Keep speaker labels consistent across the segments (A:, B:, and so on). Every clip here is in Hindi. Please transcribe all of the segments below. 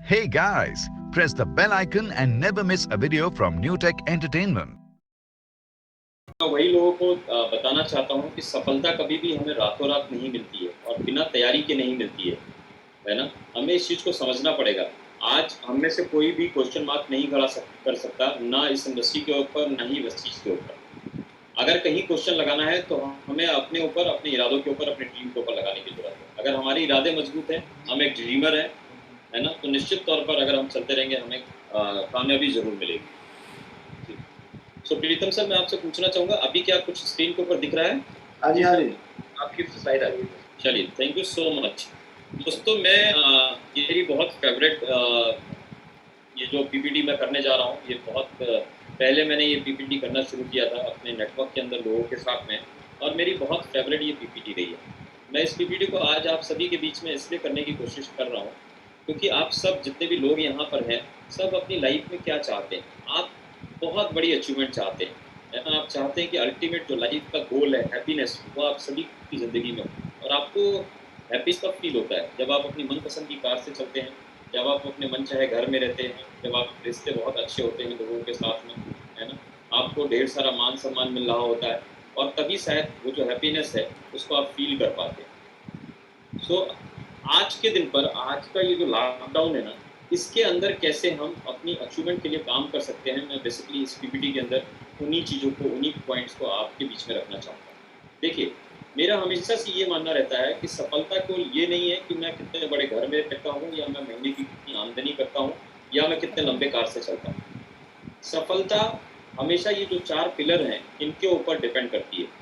A: Hey guys, press the bell icon and never miss a video from New Tech Entertainment.
B: मैं वही लोगों को बताना चाहता हूँ कि सफलता कभी भी हमें रातों रात नहीं मिलती है और बिना तैयारी के नहीं मिलती है ना? हमें इस चीज़ को समझना पड़ेगा। आज हम में से कोई भी क्वेश्चन मार्क नहीं कर सकता, ना इस इंडस्ट्री के ऊपर, ना ही इस चीज़ के ऊपर। अगर कहीं क्वेश्चन लगाना है तो हमें अपने ऊपर, अपने इरादों के ऊपर, अपने ड्रीम के ऊपर लगाने की ज़रूरत है। अगर हमारे इरादे मजबूत हैं, हम एक ड्रीमर हैं, है ना? तो निश्चित तौर पर अगर हम चलते रहेंगे हमें कामयाबी ज़रूर मिलेगी। सो प्रीतम सर, मैं आपसे पूछना चाहूँगा, अभी क्या कुछ स्क्रीन के ऊपर दिख रहा है?
C: हाँ जी, हाँ जी, आपकी स्लाइड आ गई है।
B: चलिए, थैंक यू सो मच। दोस्तों, मैं ये मेरी बहुत फेवरेट ये जो पीपीटी मैं करने जा रहा हूँ, ये बहुत पहले मैंने ये पीपीटी करना शुरू किया था अपने नेटवर्क के अंदर लोगों के साथ में, और मेरी बहुत फेवरेट ये पीपीटी रही है। मैं इस पीपीटी को आज आप सभी के बीच में इसलिए करने की कोशिश कर रहा हूँ, क्योंकि आप सब जितने भी लोग यहाँ पर हैं, सब अपनी लाइफ में क्या चाहते हैं? आप बहुत बड़ी अचीवमेंट चाहते हैं, है ना? आप चाहते हैं कि अल्टीमेट जो लाइफ का गोल है, हैप्पीनेस, वो आप सभी की ज़िंदगी में हो। और आपको हैप्पी तब फील होता है जब आप अपनी मनपसंद की कार से चलते हैं, जब आप अपने मन चाहे घर में रहते हैं, जब आप रिश्ते बहुत अच्छे होते हैं लोगों के साथ में, है ना? आपको ढेर सारा मान-सम्मान मिल रहा होता है, और तभी शायद वो जो हैप्पीनेस है, उसको आप फ़ील कर पाते हैं। सो आज के दिन पर, आज का ये जो लॉकडाउन है ना, इसके अंदर कैसे हम अपनी अचीवमेंट के लिए काम कर सकते हैं, मैं बेसिकली इस पीपीटी के अंदर उन्हीं चीज़ों को, उन्हीं पॉइंट्स को आपके बीच में रखना चाहूँगा। देखिए, मेरा हमेशा से ये मानना रहता है कि सफलता केवल ये नहीं है कि मैं कितने बड़े घर में रहता हूँ, या मैं महीने की कितनी आमदनी करता हूँ, या मैं कितने लंबे कार से चलता हूँ। सफलता हमेशा ये जो 4 पिलर हैं, इनके ऊपर डिपेंड करती है।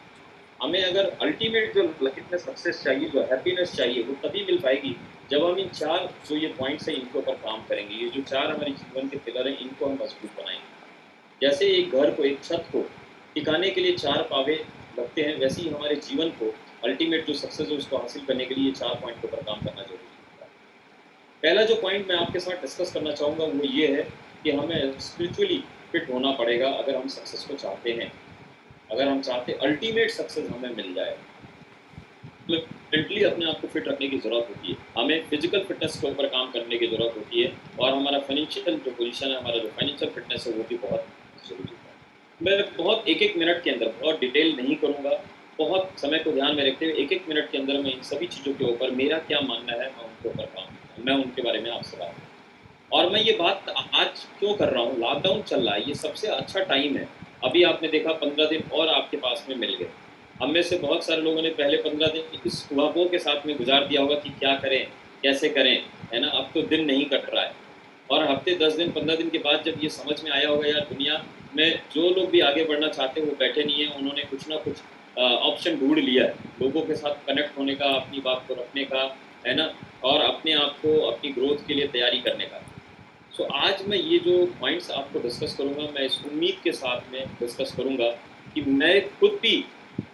B: हमें अगर अल्टीमेट जो लाइफ में सक्सेस चाहिए, जो हैप्पीनेस चाहिए, वो तभी मिल पाएगी जब हम इन 4 जो ये पॉइंट्स हैं, इनके ऊपर काम करेंगे। ये जो 4 हमारे जीवन के पिलर हैं, इनको हम मजबूत बनाएँगे। जैसे एक घर को, एक छत को टिकाने के लिए 4 पावे लगते हैं, वैसे ही हमारे जीवन को अल्टीमेट जो सक्सेस है, उसको हासिल करने के लिए 4 पॉइंट के ऊपर काम करना ज़रूरी होता है। पहला जो पॉइंट मैं आपके साथ डिस्कस करना चाहूँगा, वो ये है कि हमें स्पिरिचुअली फिट होना पड़ेगा अगर हम सक्सेस को चाहते हैं। अगर हम चाहते अल्टीमेट सक्सेस हमें मिल जाए, तो मेंटली अपने आप को फिट रखने की ज़रूरत होती है। हमें फिज़िकल फिटनेस के ऊपर काम करने की ज़रूरत होती है, और हमारा फाइनेंशियल जो पोज़ीशन है, हमारा जो फाइनेंशियल फिटनेस है, वो भी बहुत ज़रूरी है। मैं बहुत एक-एक मिनट के अंदर बहुत डिटेल नहीं करूँगा, बहुत समय को ध्यान में रखते हुए एक-एक मिनट के अंदर मैं इन सभी चीज़ों के ऊपर मेरा क्या मानना है, मैं उनके ऊपर मैं उनके बारे में आपसे बात करूँगा। और मैं ये बात आज क्यों कर रहा हूँ, लॉकडाउन चल रहा है, ये सबसे अच्छा टाइम है। अभी आपने देखा 15 दिन और आपके पास में मिल गए। हम में से बहुत सारे लोगों ने पहले 15 दिन इस ख्वाबों के साथ में गुज़ार दिया होगा कि क्या करें, कैसे करें, है ना? अब तो दिन नहीं कट रहा है। और हफ़्ते 10 दिन, 15 दिन के बाद जब ये समझ में आया होगा, यार दुनिया में जो लोग भी आगे बढ़ना चाहते हैं वो बैठे नहीं हैं, उन्होंने कुछ ना कुछ ऑप्शन ढूँढ लिया है, लोगों के साथ कनेक्ट होने का, अपनी बात को रखने का, है ना? और अपने आप को अपनी ग्रोथ के लिए तैयारी करने का। सो आज मैं ये जो पॉइंट्स आपको डिस्कस करूँगा, मैं इस उम्मीद के साथ में डिस्कस करूँगा कि मैं खुद भी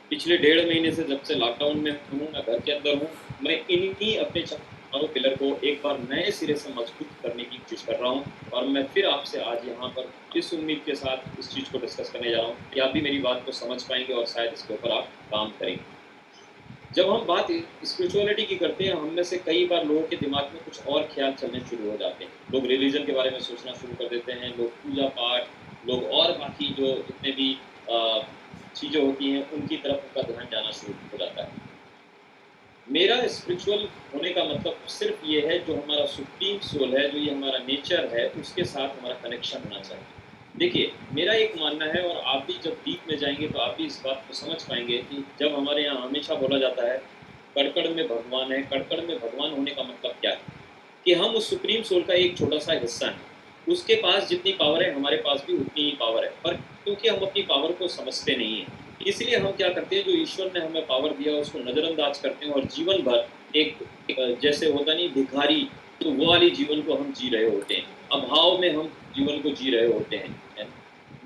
B: पिछले 1.5 महीने से, जब से लॉकडाउन में हूँ, मैं घर के अंदर हूँ, मैं इन्हीं अपने चारों पिलर को एक बार नए सिरे से मजबूत करने की कोशिश कर रहा हूँ, और मैं फिर आपसे आज यहाँ पर इस उम्मीद के साथ इस चीज़ को डिस्कस करने जा रहा हूँ कि आप भी मेरी बात को समझ पाएँगे और शायद इसके ऊपर आप काम करेंगे। जब हम बात स्पिरिचुअलिटी की करते हैं, हम में से कई बार लोगों के दिमाग में कुछ और ख्याल चलने शुरू हो जाते हैं। लोग रिलीजन के बारे में सोचना शुरू कर देते हैं, लोग पूजा-पाठ, लोग और बाकी जो जितने भी चीज़ें होती हैं, उनकी तरफ उनका ध्यान जाना शुरू हो जाता है। मेरा स्पिरिचुअल होने का मतलब सिर्फ़ ये है, जो हमारा सुप्रीम सोल है, जो ये हमारा नेचर है, उसके साथ हमारा कनेक्शन होना चाहिए। देखिए, मेरा एक मानना है, और आप भी जब डीप में जाएँगे तो आप भी इस बात को समझ पाएँगे कि जब हमारे यहाँ हमेशा बोला जाता है, कण-कण में भगवान है, कण-कण में भगवान होने का मतलब क्या है? कि हम उस सुप्रीम सोल का एक छोटा-सा हिस्सा हैं। उसके पास जितनी पावर है, हमारे पास भी उतनी ही पावर है, पर क्योंकि हम अपनी पावर को समझते नहीं हैं, इसलिए हम क्या करते हैं, जो ईश्वर ने हमें पावर दिया उसको नज़रअंदाज करते हैं, और जीवन भर एक जैसे होता नहीं भिखारी, तो वो वाली जीवन को हम जी रहे होते हैं। अभाव में हम जीवन को जी रहे होते हैं, है ना?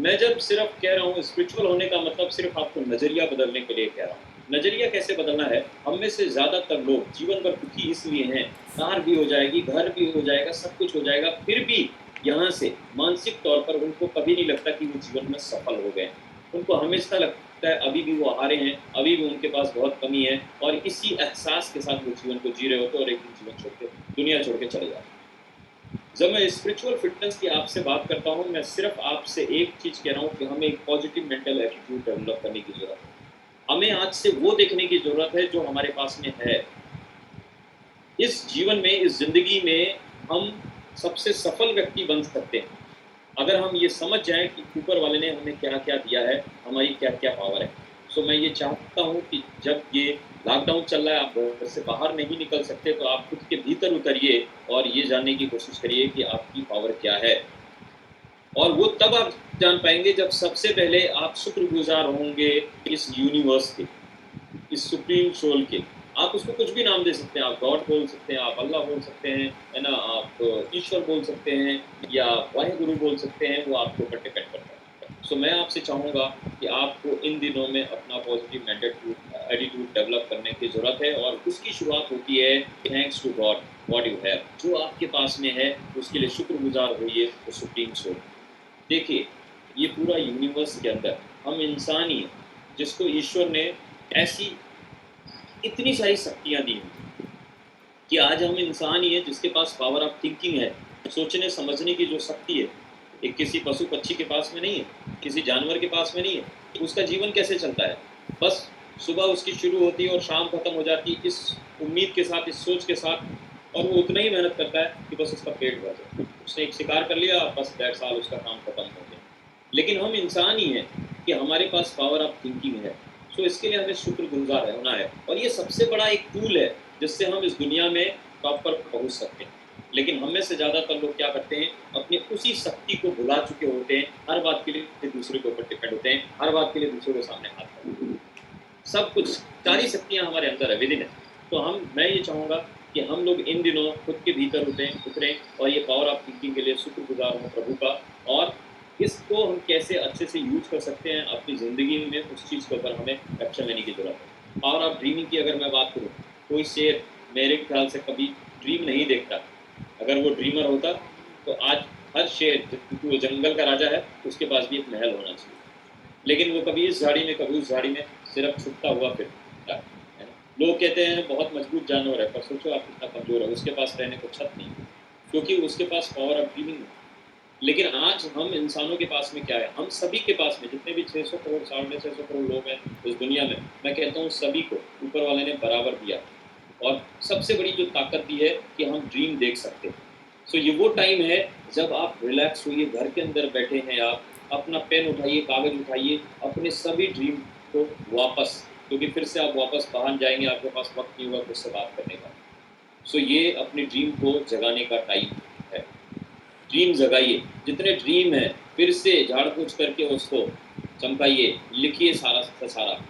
B: मैं जब सिर्फ़ कह रहा हूँ स्पिरिचुअल होने का मतलब, सिर्फ़ आपको नज़रिया बदलने के लिए कह रहा हूँ। नज़रिया कैसे बदलना है? हम में से ज़्यादातर लोग जीवन भर दुखी इसलिए हैं, कार भी हो जाएगी, घर भी हो जाएगा, सब कुछ हो जाएगा, फिर भी यहाँ से मानसिक तौर पर उनको कभी नहीं लगता कि वो जीवन में सफल हो गए। उनको हमेशा लगता है अभी भी वो हारे हैं, अभी भी उनके पास बहुत कमी है, और इसी एहसास के साथ वो जीवन को जी रहे होते हैं, और एक दिन जीवन छोड़ के, दुनिया छोड़ के चले जाते हैं। जब मैं स्पिरिचुअल फिटनेस की आपसे बात करता हूँ, मैं सिर्फ आपसे एक चीज़ कह रहा हूँ कि हमें एक पॉजिटिव मेंटल एटीट्यूड डेवलप करने की ज़रूरत है। हमें आज से वो देखने की ज़रूरत है जो हमारे पास में है। इस जीवन में, इस ज़िंदगी में हम सबसे सफल व्यक्ति बन सकते हैं, अगर हम ये समझ जाएँ कि ऊपर वाले ने हमें क्या-क्या दिया है, हमारी क्या-क्या पावर है। सो मैं ये चाहता हूँ कि जब ये लॉकडाउन चल रहा है, आप घर से बाहर नहीं निकल सकते, तो आप खुद के भीतर उतरिए और ये जानने की कोशिश करिए कि आपकी पावर क्या है। और वो तब आप जान पाएँगे जब सबसे पहले आप शुक्रगुज़ार होंगे इस यूनिवर्स के, इस सुप्रीम सोल के। आप उसको कुछ भी नाम दे सकते हैं, आप गॉड बोल सकते हैं, आप अल्लाह बोल सकते हैं, है ना? आप ईश्वर बोल सकते हैं या वाहेगुरु बोल सकते हैं, वो आपके ऊपर डिपेंड करता है। सो मैं आपसे चाहूँगा कि आपको इन दिनों में अपना पॉजिटिव एटीट्यूड डेवलप करने की ज़रूरत है और उसकी शुरुआत होती है thanks to God what you have. जो आपके पास में है, उसके लिए शुक्रगुज़ार होइए वो सुप्रीम सोल। देखिए, ये पूरा यूनिवर्स के अंदर हम इंसान ही हैं, जिसको ईश्वर ने ऐसी इतनी सारी शक्तियाँ दी हैं कि आज हम इंसान ही हैं जिसके पास पावर ऑफ थिंकिंग है, सोचने समझने की जो शक्ति है, ये किसी पशु पक्षी के पास में नहीं है, किसी जानवर के पास में नहीं है। उसका जीवन कैसे चलता है? बस सुबह उसकी शुरू होती है और शाम खत्म हो जाती है, इस उम्मीद के साथ, इस सोच के साथ, और वो उतना ही मेहनत करता है कि बस उसका पेट भर जाए। उसने एक शिकार कर लिया, बस दैट्स ऑल, उसका काम खत्म हो गया। लेकिन हम इंसान ही हैं कि हमारे पास पावर ऑफ थिंकिंग है। सो इसके लिए हमें शुक्रगुज़ार होना है और ये सबसे बड़ा एक टूल है जिससे हम इस दुनिया में टॉप पर पहुँच सकते हैं। लेकिन हम में से ज़्यादातर लोग क्या करते हैं, अपनी उसी शक्ति को भुला चुके होते हैं, हर बात के लिए दूसरे के ऊपर डिपेंड होते हैं, हर बात के लिए दूसरों के सामने हाथ करते हैं। सब कुछ, सारी शक्तियाँ हमारे अंदर है, विदिन है। तो मैं ये चाहूँगा कि हम लोग इन दिनों खुद के भीतर उतरें और ये पावर ऑफ थिंकिंग के लिए शुक्रगुज़ार हों प्रभु का, और इसको हम कैसे अच्छे से यूज़ कर सकते हैं अपनी ज़िंदगी में, उस चीज़ के ऊपर हमें एक्शन लेने की ज़रूरत है। पावर ऑफ ड्रीमिंग की अगर मैं बात करूँ, कोई शेर मेरे ख्याल से कभी ड्रीम नहीं देखता। अगर वो ड्रीमर होता, तो आज हर शेर, क्योंकि वो जंगल का राजा है, उसके पास भी एक महल होना चाहिए। लेकिन वो कभी इस झाड़ी में, कभी उस झाड़ी में सिर्फ छुपता हुआ फिरता है ना? लोग कहते हैं बहुत मजबूत जानवर है, पर सोचो आप कितना कमज़ोर है, उसके पास रहने को छत नहीं है, क्योंकि उसके पास पावर ऑफ ड्रीमिंग है। लेकिन आज हम इंसानों के पास में क्या है? हम सभी के पास में, जितने भी 600 करोड़, साढ़े 600 करोड़ लोग हैं इस दुनिया में, मैं कहता हूँ सभी को ऊपर वाले ने बराबर दिया। और सबसे बड़ी जो ताकत दी है कि हम ड्रीम देख सकते हैं। सो ये वो टाइम है जब आप रिलैक्स होइए, घर के अंदर बैठे हैं आप, अपना पेन उठाइए, कागज़ उठाइए, अपने सभी ड्रीम को वापस, क्योंकि फिर से आप वापस बाहर जाएँगे, आपके पास वक़्त नहीं होगा खुद से बात करने का। सो ये अपने ड्रीम को जगाने का टाइम है। ड्रीम जगाइए, जितने ड्रीम हैं फिर से झाड़-फूँक करके उसको चमकाइए, लिखिए सारा का सारा।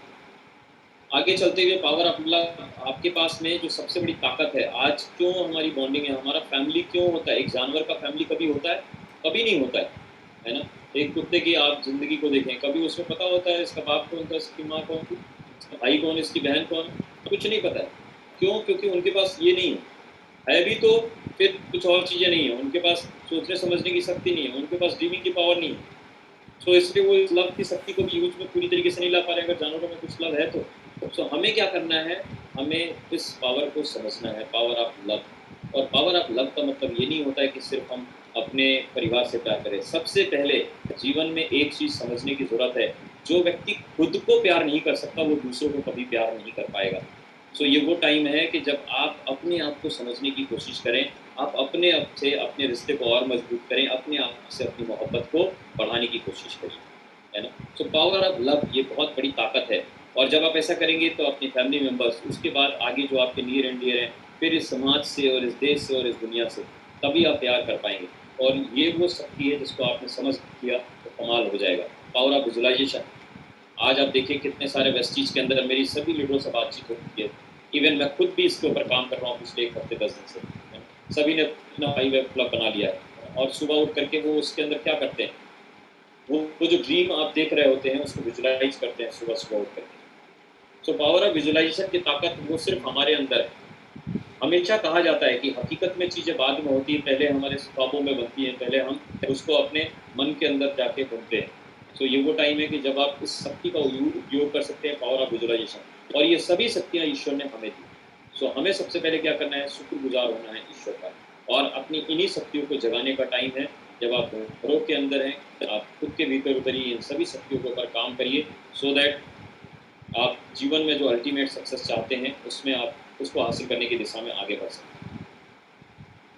B: आगे चलते हुए पावर ऑफ लव आपके पास में जो सबसे बड़ी ताकत है, आज क्यों हमारी बॉन्डिंग है, हमारा फैमिली क्यों होता है? एक जानवर का फैमिली कभी होता है? कभी नहीं होता है ना? एक कुत्ते की आप ज़िंदगी को देखें, कभी उसमें पता होता है इसका बाप कौन था, इसकी माँ कौन थी, इसका भाई कौन, इसकी बहन कौन? कुछ नहीं पता है। क्यों? क्योंकि उनके पास ये नहीं है भी तो फिर कुछ और चीज़ें नहीं है, उनके पास सोचने समझने की शक्ति नहीं है, उनके पास ड्रीमिंग की पावर नहीं है। सो इसलिए वो इस लव की शक्ति को भी यूज़ में पूरी तरीके से नहीं ला पा रहे हैं। अगर जानवरों में कुछ लव है तो। सो हमें क्या करना है, हमें इस पावर को समझना है, पावर ऑफ लव। और पावर ऑफ लव का मतलब ये नहीं होता है कि सिर्फ हम अपने परिवार से प्यार करें। सबसे पहले जीवन में एक चीज़ समझने की ज़रूरत है, जो व्यक्ति खुद को प्यार नहीं कर सकता, वो दूसरों को कभी प्यार नहीं कर पाएगा। सो ये वो टाइम है कि जब आप अपने आप को समझने की कोशिश करें, आप अपने आप से अपने रिश्ते को और मजबूत करें, अपने आप से अपनी मोहब्बत को बढ़ाने की कोशिश करिए, है ना? सो पावर ऑफ लव ये बहुत बड़ी ताकत है, और जब आप ऐसा करेंगे तो अपनी फैमिली मेंबर्स, उसके बाद आगे जो आपके नियर एंड डियर हैं, फिर इस समाज से और इस देश से और इस दुनिया से, तभी आप प्यार कर पाएँगे। और ये वो शक्ति है जिसको आपने समझ लिया तो कमाल हो जाएगा। पावर ऑफ विजुअलाइज़ेशन, आज आप देखिए कितने सारे वेस्टीज के अंदर मेरी सभी लीडरों से बातचीत होती है। इवन मैं खुद भी इसके ऊपर काम कर रहा हूँ पिछले 1 हफ्ते 10 दिन से, है ना? सभी ने अपना 5 वेब क्लब बना लिया है और सुबह उठ करके वो उसके अंदर क्या करते हैं, वो जो ड्रीम आप देख रहे होते हैं उसको विजुअलाइज़ करते हैं सुबह-सुबह उठ करके। सो पावर ऑफ विजुअलाइज़ेशन की ताकत वो सिर्फ़ हमारे अंदर है। हमेशा कहा जाता है कि हकीकत में चीज़ें बाद में होती हैं, पहले हमारे ख्वाबों में बनती हैं, पहले हम उसको अपने मन के अंदर जाके ढूँढते हैं। सो ये वो टाइम है कि जब आप इस शक्ति का उपयोग कर सकते हैं, पावर ऑफ विजुअलाइज़ेशन, और ये सभी शक्तियाँ ईश्वर ने हमें दी। सो हमें सबसे पहले क्या करना है, शुक्रगुज़ार होना है ईश्वर का। और अपनी इन्हीं शक्तियों को जगाने का टाइम है। जब आप घरों के अंदर हैं, आप खुद के भीतर उतरिए, इन सभी शक्तियों के ऊपर काम करिए, सो दैट आप जीवन में जो अल्टीमेट सक्सेस चाहते हैं, उसमें आप उसको हासिल करने की दिशा में आगे बढ़ सकते हैं।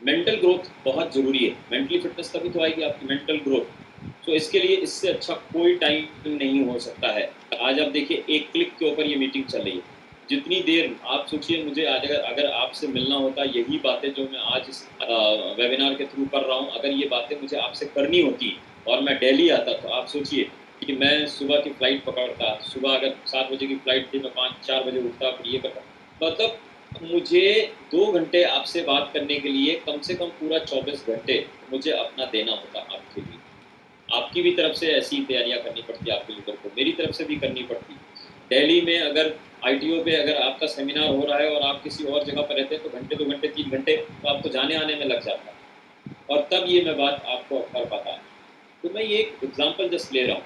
B: मेंटल ग्रोथ बहुत ज़रूरी है। मेंटली फिटनेस तभी तो आएगी आपकी मेंटल ग्रोथ। तो इसके लिए इससे अच्छा कोई टाइम नहीं हो सकता है। आज आप देखिए, एक क्लिक के ऊपर ये मीटिंग चल रही है। जितनी देर आप सोचिए, मुझे आज अगर अगर आपसे मिलना होता, यही बातें जो मैं आज इस वेबिनार के थ्रू कर रहा हूँ, अगर ये बातें मुझे आपसे करनी होती और मैं दिल्ली आता, तो आप सोचिए कि मैं सुबह की फ्लाइट पकड़ता। सुबह अगर 7 बजे की फ्लाइट थी, मैं 5-4 बजे उठता, फिर ये करता। मतलब मुझे 2 घंटे आपसे बात करने के लिए कम से कम पूरा 24 घंटे मुझे अपना देना होता आपके लिए। आपकी भी तरफ से ऐसी तैयारियाँ करनी पड़ती आपके लीडर को, मेरी तरफ से भी करनी पड़ती। दिल्ली में अगर आईटीओ पे अगर आपका सेमिनार हो रहा है और आप किसी और जगह पर रहते हैं, तो घंटे 2 घंटे 3 घंटे तो आपको जाने-आने में लग जाता है, और तब ये मैं बात आपको कर पाता है। तो मैं ये एक एग्ज़ाम्पल जस्ट ले रहा हूँ।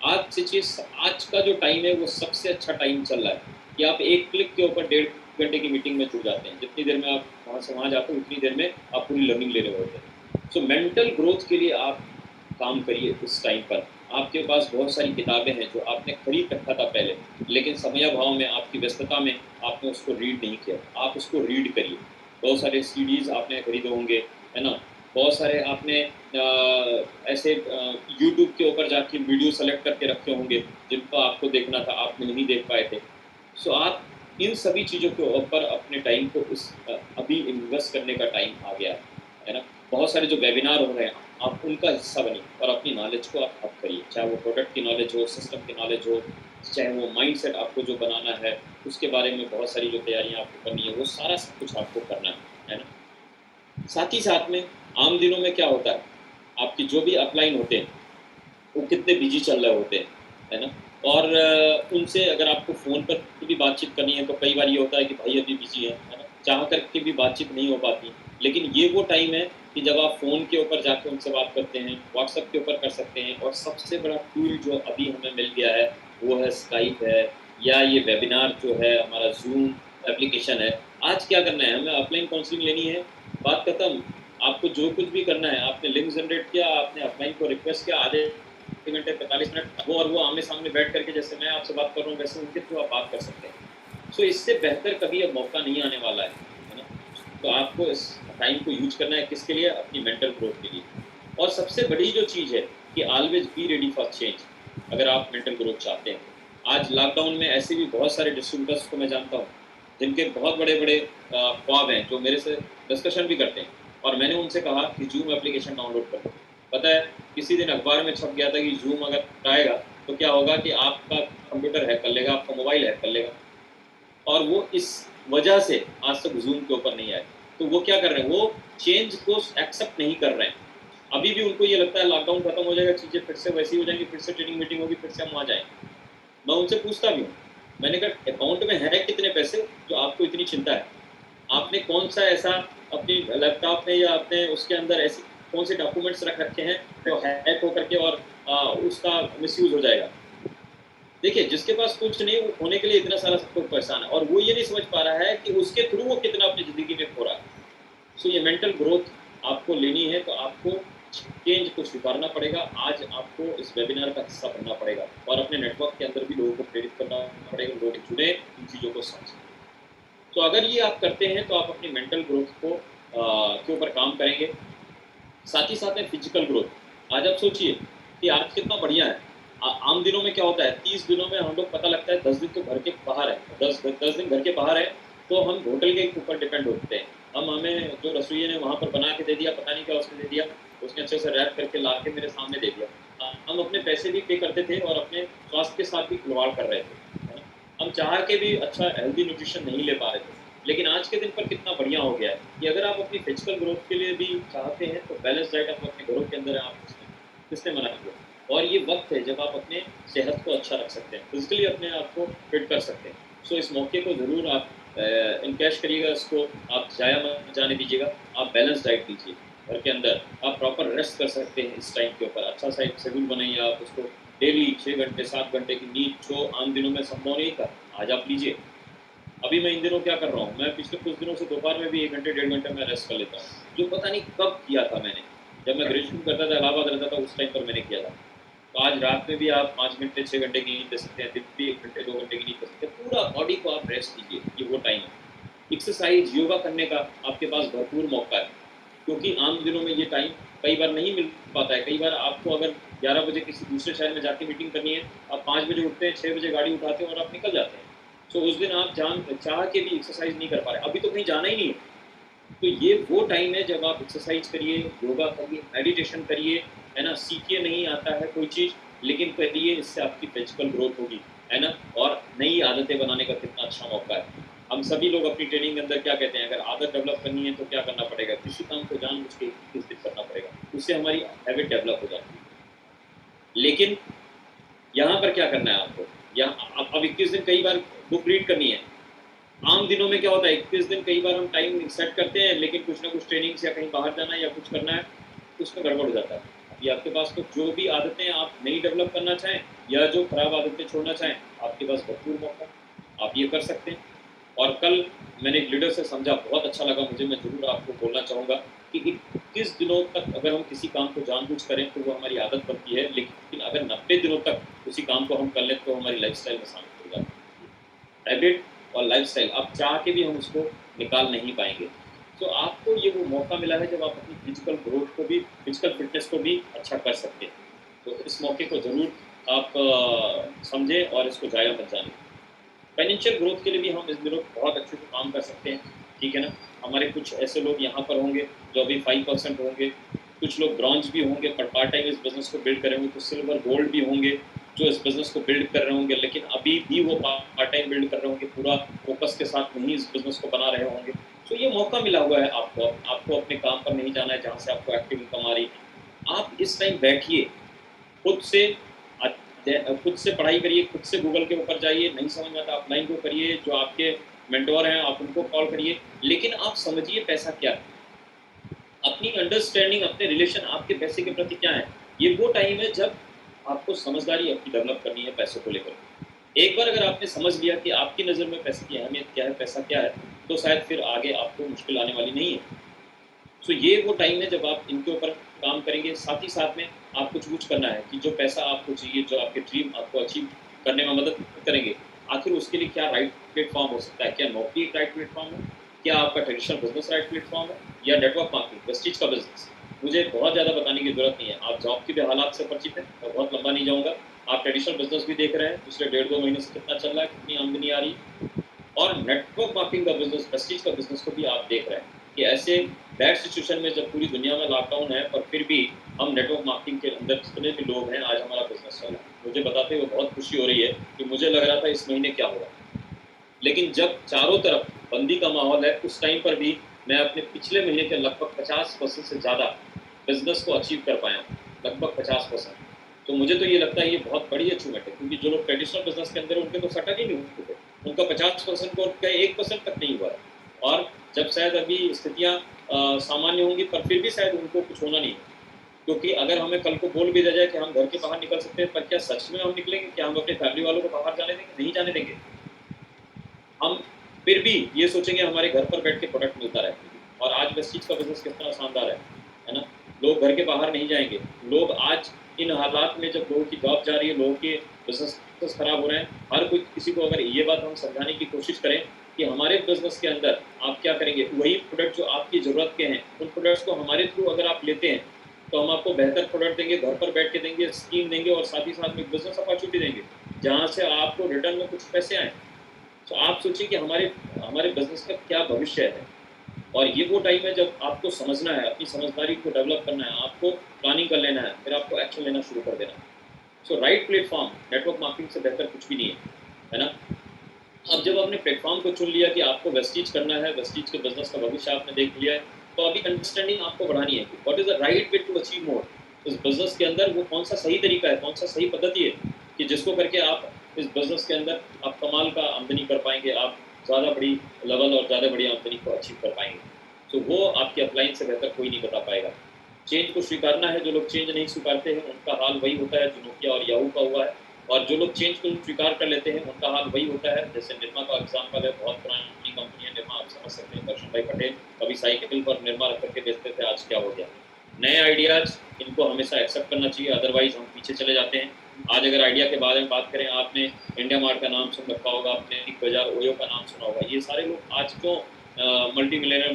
B: आज का जो टाइम है, वो सबसे अच्छा टाइम चल रहा है कि आप एक क्लिक के ऊपर 1.5 घंटे की मीटिंग में जुड़ जाते हैं। जितनी देर में आप वहाँ से वहाँ जाते हो, उतनी देर में आप पूरी लर्निंग ले रहे होते हैं। सो मेंटल ग्रोथ के लिए आप काम करिए इस टाइम पर। आपके पास बहुत सारी किताबें हैं जो आपने खरीद रखा था पहले, लेकिन समयाभाव में, आपकी व्यस्तता में आपने उसको रीड नहीं किया। आप उसको रीड करिए। बहुत सारे सीडीज़ आपने खरीदे होंगे, है ना? बहुत सारे आपने ऐसे यूट्यूब के ऊपर जाके वीडियो सेलेक्ट करके रखे होंगे, जिनको आपको देखना था, आप नहीं देख पाए थे। सो आप इन सभी चीज़ों के ऊपर अपने टाइम को अभी इन्वेस्ट करने का टाइम आ गया है ना? बहुत सारे जो वेबिनार हो रहे हैं, आप उनका हिस्सा बनिए और अपनी नॉलेज को आप अप करिए। चाहे वो प्रोडक्ट की नॉलेज हो, सिस्टम की नॉलेज हो, चाहे वो माइंडसेट आपको जो बनाना है, उसके बारे में बहुत सारी जो तैयारियाँ आपको करनी है, वो सारा सब कुछ आपको करना है ना? साथ ही साथ में आम दिनों में क्या होता है, आपकी जो भी अपलाइन होते हैं, वो कितने बिजी चल रहे होते हैं, है ना? और उनसे अगर आपको फ़ोन पर भी बातचीत करनी है, तो कई बार ये होता है कि भाई अभी बिजी है ना? चाह कर के भी बातचीत नहीं हो पाती। लेकिन ये वो टाइम है कि जब आप फ़ोन के ऊपर जाके उनसे बात करते हैं, व्हाट्सएप के ऊपर कर सकते हैं, और सबसे बड़ा टूल जो अभी हमें मिल गया है, वो है स्काइप है, या ये वेबिनार जो है हमारा ज़ूम एप्लीकेशन है। आज क्या करना है, हमें ऑफलाइन काउंसलिंग लेनी है, बात खत्म। आपको जो कुछ भी करना है, आपने लिंक जनरेट किया, आपने अपलाइन को रिक्वेस्ट किया, आधे घंटे 45 मिनट वो और वो आमने-सामने बैठ करके, जैसे मैं आपसे बात कर रहा हूँ, वैसे उनके थ्रू आप बात कर सकते हैं। सो इससे बेहतर कभी अब मौका नहीं आने वाला है ना? तो आपको इस टाइम को यूज़ करना है किसके लिए? अपनी मेंटल ग्रोथ के लिए। और सबसे बड़ी जो चीज़ है कि always be ready for change, अगर आप मेंटल ग्रोथ चाहते हैं। आज लॉकडाउन में ऐसे भी बहुत सारे डिस्ट्रीब्यूटर्स को मैं जानता हूँ, जिनके बहुत बड़े-बड़े ख्वाब हैं, जो मेरे से डिस्कशन भी करते हैं, और मैंने उनसे कहा कि ज़ूम एप्लीकेशन डाउनलोड करो। पता है, किसी दिन अखबार में छप गया था कि ज़ूम अगर आएगा, तो क्या होगा कि आपका कंप्यूटर हैक कर लेगा, आपका मोबाइल हैक कर लेगा। और वो इस वजह से आज तक ज़ूम के ऊपर नहीं आए। तो वो क्या कर रहे हैं, वो चेंज को एक्सेप्ट नहीं कर रहे हैं। अभी भी उनको ये लगता है लॉकडाउन खत्म हो जाएगा, चीज़ें फिर से वैसी हो जाएँगी, फिर से ट्रेनिंग मीटिंग होगी, फिर से हम वहाँ जाएँगे। मैं उनसे पूछता भी हूँ, मैंने कहा अकाउंट में है कितने पैसे जो आपको इतनी चिंता है? आपने कौन-सा ऐसा अपनी लैपटॉप में या अपने उसके अंदर ऐसी कौन से डॉक्यूमेंट्स रख रखे हैं जो हैक हो करके और उसका मिसयूज़ हो जाएगा? देखिए, जिसके पास कुछ नहीं, वो खोने के लिए इतना सारा सब कुछ परेशान है, और वो ये नहीं समझ पा रहा है कि उसके थ्रू वो कितना अपनी ज़िंदगी में खो रहा है। सो ये मेंटल ग्रोथ आपको लेनी है, तो आपको चेंज को स्वीकारना पड़ेगा। आज आपको इस वेबिनार का हिस्सा बनना पड़ेगा, और अपने नेटवर्क के अंदर भी लोगों को प्रेरित करना पड़ेगा, लोग जुड़े, इन चीज़ों को समझें। तो अगर ये आप करते हैं, तो आप अपनी मेंटल ग्रोथ को के ऊपर काम करेंगे। साथ ही साथ में फिजिकल ग्रोथ। आज आप सोचिए कि आज कितना बढ़िया है। आम दिनों में क्या होता है, 30 दिनों में हम लोग पता लगता है 10 दिन तो घर के बाहर है, 10 दिन घर के बाहर है, तो हम होटल के ऊपर डिपेंड होते हैं। हमें जो रसोइये ने वहाँ पर बना के दे दिया, पता नहीं क्या उसने दे दिया, उसने अच्छे से रैप करके ला के मेरे सामने दे दिया। हम अपने पैसे भी पे करते थे और अपने स्वास्थ्य के साथ भी खिलवाड़ कर रहे थे, है ना? हम चाह के भी अच्छा हेल्दी न्यूट्रिशन नहीं ले पा रहे थे। लेकिन आज के दिन पर कितना बढ़िया हो गया है कि अगर आप अपनी फिजिकल ग्रोथ के लिए भी चाहते हैं, तो बैलेंस डाइट आप अपने घरों के अंदर आप किसने मना किया? और ये वक्त है जब आप अपने सेहत को अच्छा रख सकते हैं, फिजिकली अपने आप को फिट कर सकते हैं। सो इस मौके को ज़रूर आप इनकैश करिएगा, इसको आप ज़ाया मत जाने दीजिएगा। आप बैलेंस डाइट लीजिए, घर के अंदर आप प्रॉपर रेस्ट कर सकते हैं। इस टाइम के ऊपर अच्छा सा एक शेड्यूल बनाइए, आप उसको डेली 6 घंटे 7 घंटे की नींद जो आम दिनों में संभव नहीं था, आज आप लीजिए। अभी मैं इन दिनों क्या कर रहा हूँ, मैं पिछले कुछ दिनों से दोपहर में भी 1 घंटे 1.5 घंटे मैं रेस्ट कर लेता हूँ, जो पता नहीं कब किया था मैंने। जब मैं ग्रेजुएशन करता था, इलाहाबाद रहता था, उस टाइम पर मैंने किया था। तो आज रात में भी आप 5 घंटे 6 घंटे की नींद ले सकते हैं, दिन में भी 1 घंटे 2 घंटे की नींद ले सकते हैं। पूरा बॉडी को आप रेस्ट दीजिए, ये वो टाइम है। एक्सरसाइज, योगा करने का आपके पास भरपूर मौका है, क्योंकि आम दिनों में ये टाइम कई बार नहीं मिल पाता है। कई बार आपको अगर 11 बजे किसी दूसरे शहर में जाके मीटिंग करनी है, आप 5 बजे उठते हैं, 6 बजे गाड़ी उठाते हैं और आप निकल जाते हैं। तो उस दिन आप चाह के भी एक्सरसाइज नहीं कर पा रहे, अभी तो कहीं जाना ही नहीं है। तो ये वो टाइम है जब आप एक्सरसाइज करिए, योगा करिए, मेडिटेशन करिए, है ना? सीखिए, नहीं आता है कोई चीज़, लेकिन करिए, इससे आपकी फिजिकल ग्रोथ होगी, है ना? और नई आदतें बनाने का कितना अच्छा मौका है। हम सभी लोग अपनी ट्रेनिंग के अंदर क्या कहते हैं, अगर आदत डेवलप करनी है तो क्या करना पड़ेगा? किसी काम को जानबूझ के 21 दिन करना पड़ेगा, उससे हमारी हैबिट डेवलप हो जाती है। लेकिन यहाँ पर क्या करना है आपको? यहाँ अब 21 दिन कई बार बुक रीड करनी है। आम दिनों में क्या होता है, 21 दिन कई बार हम टाइम सेट करते हैं, लेकिन कुछ ना कुछ ट्रेनिंग्स या कहीं बाहर जाना है या कुछ करना है, तो उसमें गड़बड़ हो जाता है। अभी आपके पास तो जो भी आदतें आप नई डेवलप करना चाहें या जो खराब आदतें छोड़ना चाहें, आपके पास भरपूर मौका है, आप ये कर सकते हैं। और कल मैंने एक लीडर से समझा, बहुत अच्छा लगा मुझे, मैं ज़रूर आपको बोलना चाहूँगा कि 21 दिनों तक अगर हम किसी काम को जानबूझ करें तो वो हमारी आदत बनती है, लेकिन अगर 90 दिनों तक उसी काम को हम कर लें तो हमारी लाइफ़स्टाइल में शामिल हो जाती है। हैबिट और लाइफ़स्टाइल, आप चाह के भी हम उसको निकाल नहीं पाएँगे। तो आपको ये वो मौका मिला है जब आप अपनी फिज़िकल ग्रोथ को भी, फिज़िकल फ़िटनेस को भी अच्छा कर सकते हैं। तो इस मौके को ज़रूर आप समझें और इसको ज़ाया मत जाने। फाइनेंशियल ग्रोथ के लिए भी हम इस दिनों बहुत अच्छे से काम कर सकते हैं, ठीक है ना? हमारे कुछ ऐसे लोग यहाँ पर होंगे जो अभी 5% होंगे, कुछ लोग ब्रॉन्ज भी होंगे पर पार्ट टाइम इस बिज़नेस को बिल्ड कर रहे होंगे, कुछ सिल्वर गोल्ड भी होंगे जो इस बिज़नेस को बिल्ड कर रहे होंगे, लेकिन अभी भी वो पार्ट टाइम बिल्ड कर रहे होंगे, पूरा फ़ोकस के साथ नहीं इस बिज़नेस को बना रहे होंगे। तो ये मौका मिला हुआ है आपको, आपको अपने काम पर नहीं जाना है जहाँ से आपको एक्टिव इनकम आ रही है। आप इस टाइम बैठिए, खुद से खुद से पढ़ाई करिए, खुद से गूगल के ऊपर जाइए, नहीं समझ में आता ऑफलाइन को करिए, जो आपके मेंटोर हैं आप उनको कॉल करिए, लेकिन आप समझिए पैसा क्या है, अपनी अंडरस्टैंडिंग, अपने रिलेशन आपके पैसे के प्रति क्या है। ये वो टाइम है जब आपको समझदारी अपनी डेवलप करनी है पैसों को लेकर। एक बार अगर आपने समझ लिया कि आपकी नज़र में पैसे की अहमियत क्या है, पैसा क्या है, तो शायद फिर आगे आपको मुश्किल आने वाली नहीं है। सो ये वो टाइम है जब आप इनके ऊपर काम करेंगे। साथ ही साथ में आपको चूज़ करना है कि जो पैसा आपको चाहिए, जो आपके ड्रीम आपको अचीव करने में मदद करेंगे, आखिर उसके लिए क्या राइट प्लेटफ़ॉर्म हो सकता है? क्या नौकरी एक राइट प्लेटफ़ॉर्म है? क्या आपका ट्रेडिशनल बिज़नेस राइट प्लेटफ़ॉर्म है? या नेटवर्क मार्केटिंग, प्रेस्टीज का बिज़नेस? मुझे बहुत ज़्यादा बताने की ज़रूरत नहीं है। आप जॉब के भी हालात से परिचित हैं, मैं बहुत लंबा नहीं जाऊँगा। आप ट्रेडिशनल बिज़नेस भी देख रहे हैं, पिछले डेढ़ 2 महीने से कितना चल रहा है, कितनी आमदनी आ रही है। और नेटवर्क मार्केटिंग का बिज़नेस, प्रेस्टीज का बिज़नेस को भी आप देख रहे हैं कि ऐसे बैड सिचुएशन में जब पूरी दुनिया में लॉकडाउन है, पर फिर भी हम नेटवर्क मार्केटिंग के अंदर जितने भी लोग हैं, आज हमारा बिज़नेस चल रहा है। मुझे बताते हुए बहुत खुशी हो रही है कि मुझे लग रहा था इस महीने क्या होगा। लेकिन जब चारों तरफ बंदी का माहौल है, उस टाइम पर भी मैं अपने पिछले महीने के लगभग 50% से ज़्यादा बिज़नेस को अचीव कर पाया हूँ, लगभग 50%। तो मुझे तो ये लगता है ये बहुत बड़ी अचीवमेंट है, क्योंकि जो लोग ट्रेडिशनल बिज़नेस के अंदर हैं, उनके तो सटक ही नहीं हुए थे। उनका 50% को उनका 1% तक नहीं हुआ है। और जब शायद अभी स्थितियाँ सामान्य होंगी, पर फिर भी शायद उनको कुछ होना नहीं है। क्योंकि अगर हमें कल को बोल भी दिया जाए कि हम घर के बाहर निकल सकते हैं, पर क्या सच में हम निकलेंगे? क्या हम अपने फैमिली वालों को बाहर जाने देंगे? नहीं जाने देंगे। हम फिर भी ये सोचेंगे हमारे घर पर बैठ के प्रोडक्ट मिलता रहे। और आज वेस्टीज का बिज़नेस कितना शानदार है ना? लोग घर के बाहर नहीं जाएँगे। लोग आज इन हालात में जब लोगों की जॉब जा रही है, लोगों के बिज़नेस खराब हो रहे हैं, हर कोई किसी को अगर ये बात हम समझाने की कोशिश करें कि हमारे बिज़नेस के अंदर आप क्या करेंगे, वही प्रोडक्ट जो आपकी ज़रूरत के हैं, उन प्रोडक्ट्स को हमारे थ्रू अगर आप लेते हैं, तो हम आपको बेहतर प्रोडक्ट देंगे, घर पर बैठ के देंगे, स्कीम देंगे और साथ ही साथ में बिज़नेस अपॉर्च्युनिटी देंगे, जहाँ से आपको रिटर्न में कुछ पैसे आएँ। तो आप सोचिए कि हमारे हमारे बिज़नेस का क्या भविष्य है। और ये वो टाइम है जब आपको समझना है, अपनी समझदारी को डेवलप करना है, आपको प्लानिंग कर लेना है, फिर आपको एक्शन लेना शुरू कर देना है। सो राइट प्लेटफ़ॉर्म नेटवर्क मार्केटिंग से बेहतर कुछ भी नहीं है ना? अब जब आपने प्लेटफ़ॉर्म को चुन लिया कि आपको वेस्टीज करना है, वेस्टीज के बिज़नेस का भविष्य आपने देख लिया है, तो अभी अंडरस्टैंडिंग आपको बढ़ानी है कि what is the right way to achieve more. इस बिज़नेस के अंदर वो कौन-सा सही तरीका है, कौन-सा सही पद्धति है कि जिसको करके आप इस बिज़नेस के अंदर आप कमाल का आमदनी कर पाएँगे, आप ज़्यादा बड़ी लेवल और ज़्यादा बड़ी आमदनी को अचीव कर पाएँगे। तो वो आपके अपलाइन से बेहतर कोई नहीं बता पाएगा। चेंज को स्वीकारना है, जो लोग चेंज नहीं स्वीकारते हैं, उनका हाल वही होता है जो नोकिया और याहू का हुआ है। और जो लोग चेंज को स्वीकार कर लेते हैं उनका हाल वही होता है। जैसे निरमा का एग्जाम्पल है, बहुत पुरानी कंपनी है निरमा, आप समझ सकते हैं। दर्शन भाई पटेल कभी साइकिल पर निरमा रख करके बेचते थे, आज क्या हो गया। नए आइडियाज इनको हमेशा एक्सेप्ट करना चाहिए, अदरवाइज हम पीछे चले जाते हैं। आज अगर आइडिया के बारे में बात करें, आपने इंडिया मार्ट का नाम सुन रखा होगा, आपने बिग बाजार ओयो का नाम सुना होगा। ये सारे लोग आज क्यों मल्टी मिलियनर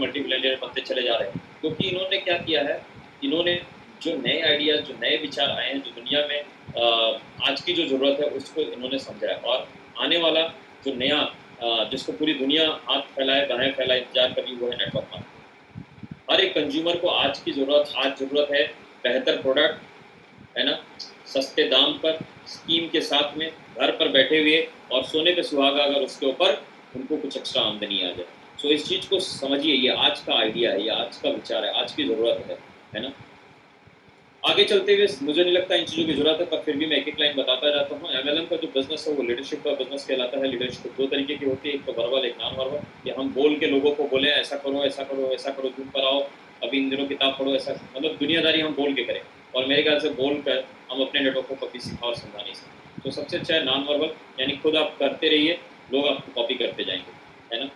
B: बनते चले जा रहे हैं? क्योंकि इन्होंने क्या किया है, इन्होंने जो नए आइडियाज, जो नए विचार आए हैं, जो दुनिया में आज की जो ज़रूरत है उसको इन्होंने समझा है। और आने वाला जो नया जिसको पूरी दुनिया हाथ फैलाए बाहें फैलाए इंतजार कर रही, वो है नेटवर्क मार्केटिंग। हर एक कंज्यूमर को आज ज़रूरत है बेहतर प्रोडक्ट, है ना, सस्ते दाम पर, स्कीम के साथ में, घर पर बैठे हुए, और सोने पे सुहागा अगर उसके ऊपर उनको कुछ एक्स्ट्रा आमदनी आ जाए। सो इस चीज़ को समझिए, ये आज का आइडिया है, ये आज का विचार है, आज की ज़रूरत है ना। आगे चलते हुए मुझे नहीं लगता इन चीज़ों की ज़रूरत है, पर फिर भी मैं एक-एक लाइन बताता जाता हूँ। एमएलएम का जो बिज़नेस है वो लीडरशिप का बिज़नेस कहलाता है। लीडरशिप 2 तरीके की होती है, एक तो वर्बल, एक नॉन वर्बल। कि हम बोल के लोगों को बोलें ऐसा करो, ऐसा करो, ऐसा करो, धूप पर आओ, अभी इन दिनों किताब पढ़ो, ऐसा मतलब दुनियादारी हम बोल के करें। और मेरे ख्याल से बोल कर हम अपने नेटवर्क को कभी सिखा और समझा नहीं सकते। तो सबसे अच्छा है नॉन वर्बल, यानी खुद आप करते रहिए, लोग आपको कॉपी करते जाएँगे, है ना।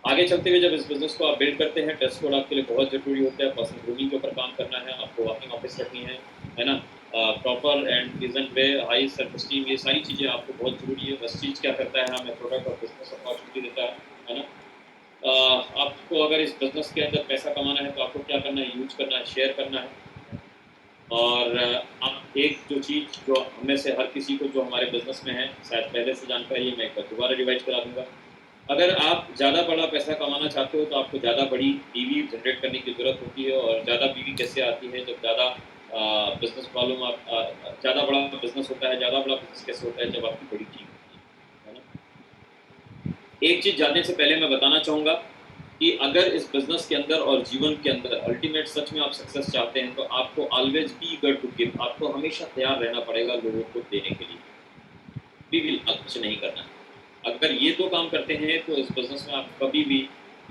B: आगे चलते हुए जब इस बिज़नेस को आप बिल्ड करते हैं, ड्रेस कोड आपके लिए बहुत ज़रूरी होता है। पर्सनल ग्रूमिंग के ऊपर काम करना है, आपको वॉकिंग ऑफिस रखनी है ना। Proper and decent way, high self esteem, ये सारी चीज़ें आपको बहुत ज़रूरी है। बस चीज़ क्या करता है, हमें प्रोडक्ट और बिज़नेस अपॉर्चुनिटी देता है ना। आपको अगर इस बिज़नेस के अंदर पैसा कमाना है तो आपको क्या करना है, यूज़ करना है, शेयर करना है। और आप एक जो चीज़ जो हमें से हर किसी को जो हमारे बिज़नेस में है, शायद पहले से जानकारी है, मैं एक बार दोबारा रिवाइज़ करा दूँगा। अगर आप ज़्यादा बड़ा पैसा कमाना चाहते हो तो आपको ज़्यादा बड़ी पीवी जनरेट करने की ज़रूरत होती है। और ज़्यादा पीवी कैसे आती है, जब ज़्यादा बिज़नेस प्रॉब्लम आप ज़्यादा बड़ा बिज़नेस होता है। ज़्यादा बड़ा बिज़नेस कैसे होता है, जब आपकी बड़ी टीम होती है ना। एक चीज़ जानने से पहले मैं बताना चाहूँगा कि अगर इस बिज़नेस के अंदर और जीवन के अंदर अल्टीमेट सच में आप सक्सेस चाहते हैं, तो आपको always be eager to give, आपको हमेशा तैयार रहना पड़ेगा लोगों को देने के लिए। वी विल कुछ नहीं करना है। अगर ये 2 काम करते हैं तो इस बिज़नेस में आप कभी भी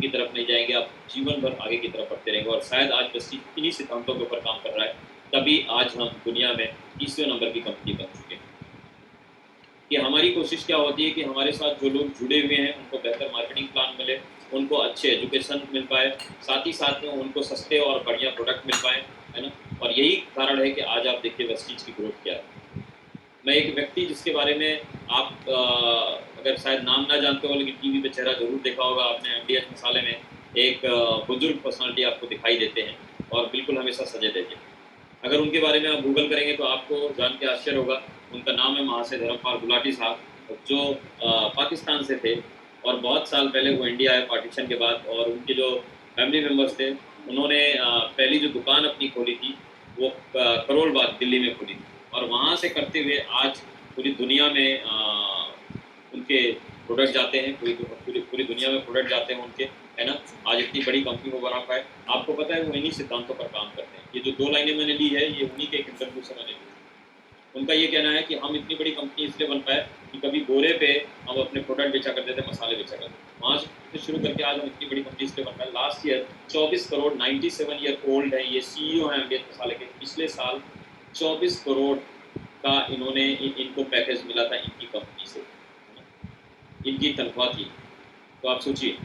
B: की तरफ नहीं जाएँगे, आप जीवन भर आगे की तरफ बढ़ते रहेंगे। और शायद आज बस इन्हीं सिद्धांतों के ऊपर काम कर रहा है, तभी आज हम दुनिया में तीसरे नंबर की कंपनी बन चुके हैं। कि हमारी कोशिश क्या होती है कि हमारे साथ जो लोग जुड़े हुए हैं उनको बेहतर मार्केटिंग प्लान मिले, उनको अच्छे एजुकेशन मिल पाए, साथ ही साथ में उनको सस्ते और बढ़िया प्रोडक्ट मिल पाएँ, है ना। और यही कारण है कि आज आप देखिए वेस्टीज की ग्रोथ क्या है। मैं एक व्यक्ति जिसके बारे में आप अगर शायद नाम ना जानते हो, लेकिन टीवी पे चेहरा ज़रूर देखा होगा आपने, एमडीएच मसाले में एक बुजुर्ग पर्सनालिटी आपको दिखाई देते हैं, और बिल्कुल हमेशा सजे धजे। अगर उनके बारे में आप गूगल करेंगे तो आपको जान के आश्चर्य होगा। उनका नाम है महाशय धर्मपाल गुलाटी साहब, जो पाकिस्तान से थे, और बहुत साल पहले वो इंडिया आए पार्टीशन के बाद। और उनके जो फैमिली मेम्बर्स थे, उन्होंने पहली जो दुकान अपनी खोली थी वो करोल बाग दिल्ली में खोली थी। और वहाँ से करते हुए आज पूरी दुनिया में उनके प्रोडक्ट जाते हैं, पूरी दुनिया में प्रोडक्ट जाते हैं उनके, है ना। आज इतनी बड़ी कंपनी को बना पाए, आपको पता है वो इन्हीं सिद्धांतों पर काम करते हैं। ये जो 2 लाइनें मैंने ली है, ये उन्हीं के एक इंटरव्यू से मैंने ली। उनका ये कहना है कि हम इतनी बड़ी कंपनी इसलिए बन पाए कि कभी गोरे पे हम अपने प्रोडक्ट बेचा करते थे, मसाले बेचा करते थे। वहाँ से शुरू करके आज हम इतनी बड़ी कंपनी इसलिए बन पाए। Last year 24 crore, 97 year old है ये सीईओ हैं एमडीएच मसाले के। पिछले साल 24 करोड़ का इनको पैकेज मिला था इनकी कंपनी से, इनकी तनख्वाह थी। तो आप सोचिए,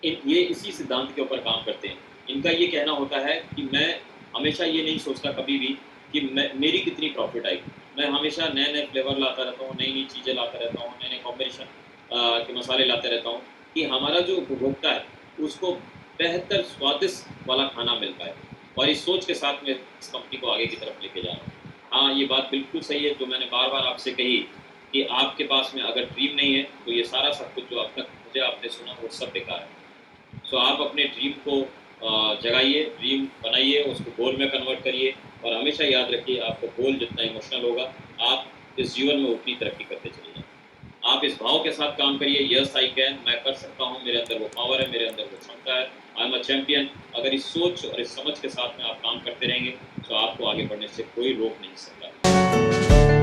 B: ये इसी सिद्धांत के ऊपर काम करते हैं। इनका ये कहना होता है कि मैं हमेशा ये नहीं सोचता कभी भी कि मेरी कितनी प्रॉफिट आएगी। मैं हमेशा नए-नए फ्लेवर लाता रहता हूँ, नई-नई चीज़ें लाता रहता हूँ, नए-नए कॉम्बिनेशन के मसाले लाते रहता हूँ, कि हमारा जो उपभोक्ता है, उसको बेहतर स्वादिष्ट वाला खाना मिल पाए। और इस सोच के साथ मैं इस कंपनी को आगे की तरफ लेके जा रहा हूँ। हाँ, ये बात बिल्कुल सही है जो मैंने बार-बार आपसे कही, कि आपके पास में अगर ड्रीम नहीं है, तो ये सारा सब कुछ जो अब तक मुझे आपने सुना, वो सब बेकार है। सो आप अपने ड्रीम को जगाइए, ड्रीम बनाइए, उसको गोल में कन्वर्ट करिए। और हमेशा याद रखिए, आपका गोल जितना इमोशनल होगा, आप इस जीवन में उतनी तरक्की करते चलिए। आप इस भाव के साथ काम करिए, यस आई कैन, मैं कर सकता हूँ, मेरे अंदर वो पावर है, मेरे अंदर वो क्षमता है, आई एम अ चैंपियन। अगर इस सोच और इस समझ के साथ में आप काम करते रहेंगे, तो आपको आगे बढ़ने से कोई रोक नहीं सकता।